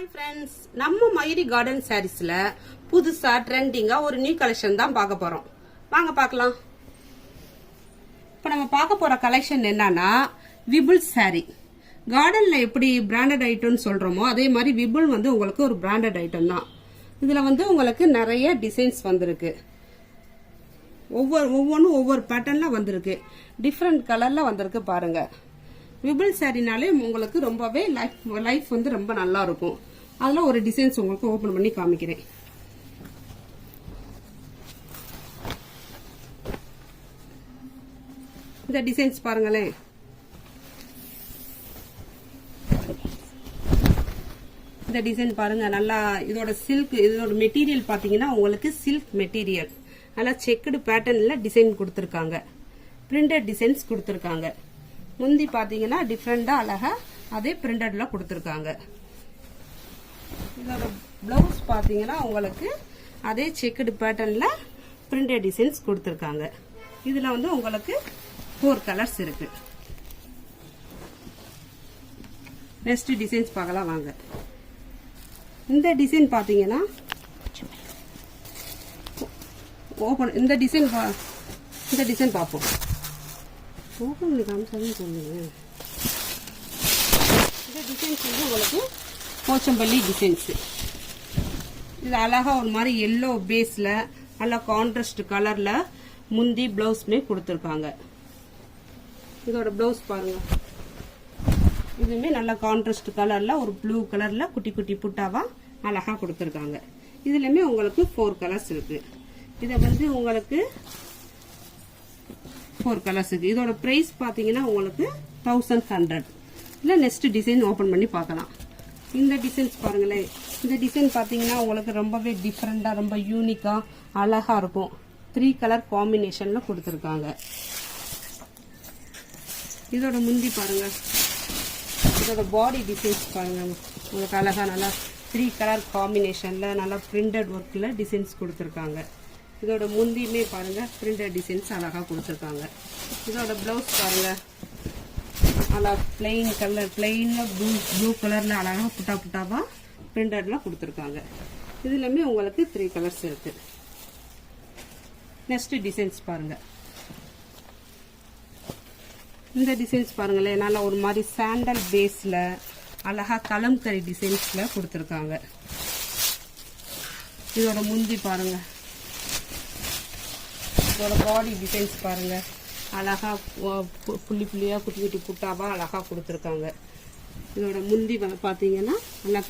Hi friends, நம்ம Mayuri garden சாரீஸ்ல புதுசா ட்ரெண்டிங்கா ஒரு நியூ கலெக்ஷன் தான் பார்க்க போறோம். வாங்க பார்க்கலாம். இப்போ நம்ம பார்க்க போற கலெக்ஷன் என்னன்னா விபுல் சாரி. கார்டன்ல எப்படி பிராண்டட் ஐட்டம்னு சொல்றோமோ அதே மாதிரி விபுல் வந்து உங்களுக்கு ஒரு பிராண்டட் ஐட்டம் தான். இதுல வந்து உங்களுக்கு நிறைய டிசைன்ஸ் வந்திருக்கு. ஒவ்வொன்றும் ஒவ்வொரு பேட்டர்ன்ல வந்திருக்கு. டிஃப்ரெண்ட் கலர்ல வந்திருக்கு பாருங்க. விபுல் சாரினாலே உங்களுக்கு ரொம்பவே லைஃப் வந்து ரொம்ப நல்லா இருக்கும். அதுல ஒரு டிசைன்ஸ் உங்களுக்கு ஓபன் பண்ணி காமிக்கிறேன். இந்த டிசைன்ஸ் பாருங்களேன். இந்த டிசைன் பாருங்க, நல்லா இதோட சில்க், இதோட மெட்டீரியல் பாத்தீங்கன்னா உங்களுக்கு சில்க் மெட்டீரியல். நல்லா செக்குடு பேட்டர்ன்ல டிசைன் கொடுத்திருக்காங்க. பிரிண்டட் டிசைன்ஸ் கொடுத்திருக்காங்க. முந்தி பாத்தீங்கன்னா டிஃப்ரெண்டா அழகா அதே பிரிண்டட்ல கொடுத்திருக்காங்க. இதோட பிளவுஸ் பாத்தீங்கன்னா உங்களுக்கு அதே செக்குடு பேட்டர்ன்ல பிரிண்டட் டிசைன்ஸ் கொடுத்திருக்காங்க. இதுல வந்து உங்களுக்கு 4 கலர்ஸ் இருக்கு. நெக்ஸ்ட் டிசைன்ஸ் பார்க்கலாம் வாங்க. இந்த டிசைன் பாத்தீங்கன்னா ஓபன், இந்த டிசைன் பார்ப்போம். ஓபன் பண்ணி காமிச்சாலும் சொல்லுங்க. இந்த டிசைன்ஸ் வந்து உங்களுக்கு போச்சம்பள்ளி டிசைன்ஸ். இது அழகா ஒரு மாதிரி எல்லோ பேஸ்ல நல்லா கான்ட்ராஸ்ட் கலர்ல முந்தி பிளவுஸ்மே கொடுத்துருக்காங்க. இதோட பிளவுஸ் பாருங்க. இதுவுமே நல்லா கான்ட்ராஸ்ட் கலர்ல ஒரு ப்ளூ கலர்ல குட்டி குட்டி புட்டாவா அழகா கொடுத்துருக்காங்க. இதுலயுமே உங்களுக்கு 4 கலர்ஸ் இருக்கு. இத வந்து உங்களுக்கு 4 கலர்ஸ் இருக்கு. இதோட பிரைஸ் பாத்தீங்கன்னா உங்களுக்கு 1100. இல்ல நெக்ஸ்ட் டிசைன் ஓபன் பண்ணி பார்க்கலாம். இந்த டிசைன்ஸ் பாருங்களேன். இந்த டிசைன் பாத்தீங்கன்னா உங்களுக்கு ரொம்பவே டிஃப்ரெண்டா ரொம்ப யூனிக்கா அழகா இருக்கும். 3 கலர் காம்பினேஷன்ல கொடுத்திருக்காங்க. இதோட முந்தி பாருங்க. இதோட பாடி டிசைன்ஸ் பாருங்க. உங்களுக்கு அழகா நல்லா 3 கலர் காம்பினேஷன்ல நல்லா பிரிண்டட் ஒர்க்ல டிசைன்ஸ் கொடுத்திருக்காங்க. இதோட முந்தியுமே பாருங்க பிரிண்டட் டிசைன்ஸ் அழகா கொடுத்துருக்காங்க. இதோட பிளவுஸ் பாருங்க. நல்லா பிளெயின் கலர், பிளெயின்ல ப்ளூ கலர்ல அழகா புட்டா புட்டாவா பிரிண்டட்ல கொடுத்துருக்காங்க. இதுலயுமே உங்களுக்கு 3 கலர்ஸ் இருக்கு. நெக்ஸ்ட் டிசைன்ஸ் பாருங்க. இந்த டிசைன்ஸ் பாருங்களேன். நல்லா ஒரு மாதிரி சாண்டல் பேஸ்ல அழகா கலம்கரி டிசைன்ஸ்ல கொடுத்துருக்காங்க. இதோட முந்தி பாருங்க. இதோட பாடி டிசைன்ஸ் பாருங்க. அழகா புள்ளி புள்ளியா குட்டி குட்டி புட்டாவா அழகா கொடுத்துருக்காங்க. இதோட முந்தி பாத்தீங்கன்னா நல்லா